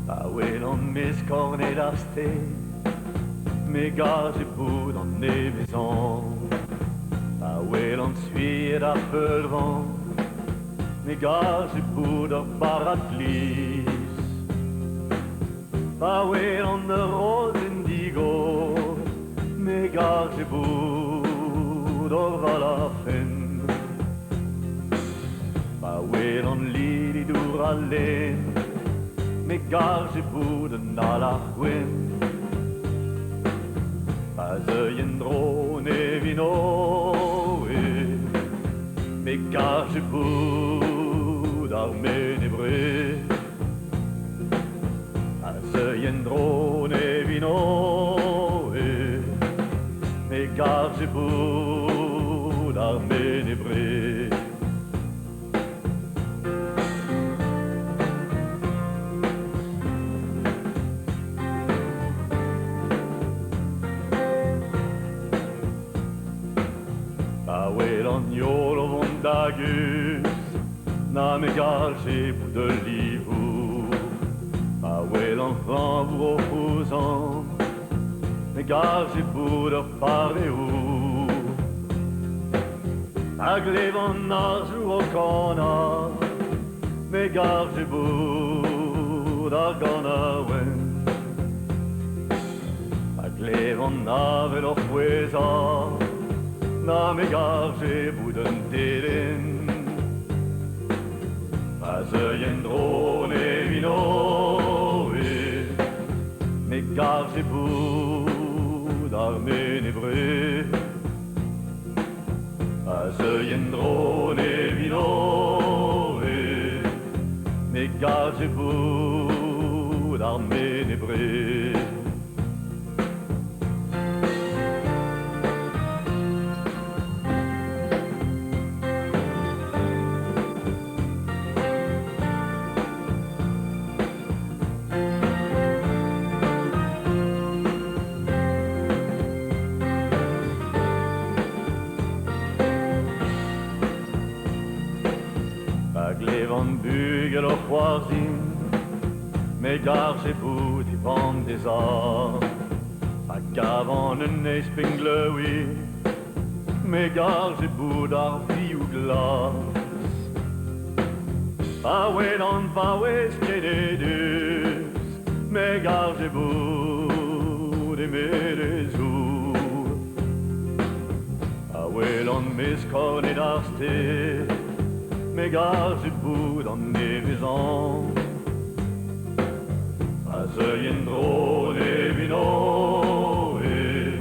Paouelon miskornet ar sted, me gage bout an nevezan. Paouelon suiet ar peulvan, me gage bout ar barat glis. Paouelon ur rozen digo, me gage bout ar valafen. Paouelon lidi dour a len, me gage bout an alach gwen. Pas yen dro ne vino e, me gage bout ar menebre. Pas yen dro ne vino e, me gage bout ar menebre. Paouelon yolo von dagus, na me gage bout de livour. Paouelon vlambour au pouzan, me gage bout de parleour. Paglevon arzou au cana, me gage bout ar ganawen. Paglevon avel o fouezan, na me gage bout d'un telen. Pas yen dro ne vino e, me gage bout ar menebre. Pas yen dro ne vino e, me gage bout ar menebre. Paglevon bugel o c'hoarzin, me gage bout e vant des ar. Pa gavant un espinglewi, me gage bout ar viou glas. Paouelon vaouez kenedus, me gage bout e merezour. Paouelon miskornet ar sted, me gage bout an nevezan. Pas yen dro ne vino e,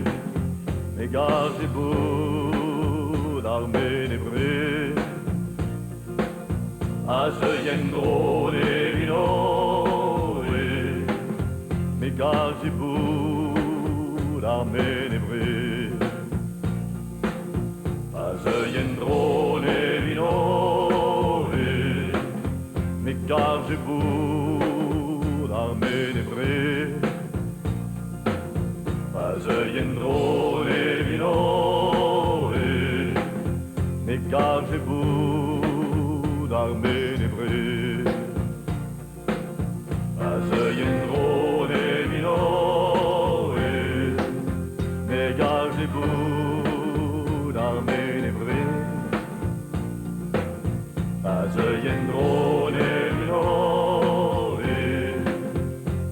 me gage bout ar menebre. Pas yen dro ne vino e, me gage bout ar menebre. Pas yen dro ne vino e, me gage bout ar menebre. Pas yen dro ne vino e, me gage bout ar menebre. Pas yen dro ne vino e, me gage bout ar menebre. Pas yen dro ne vino e,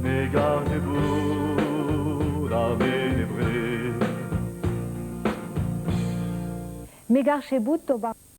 me gage bout ar menebre. Me gage bout o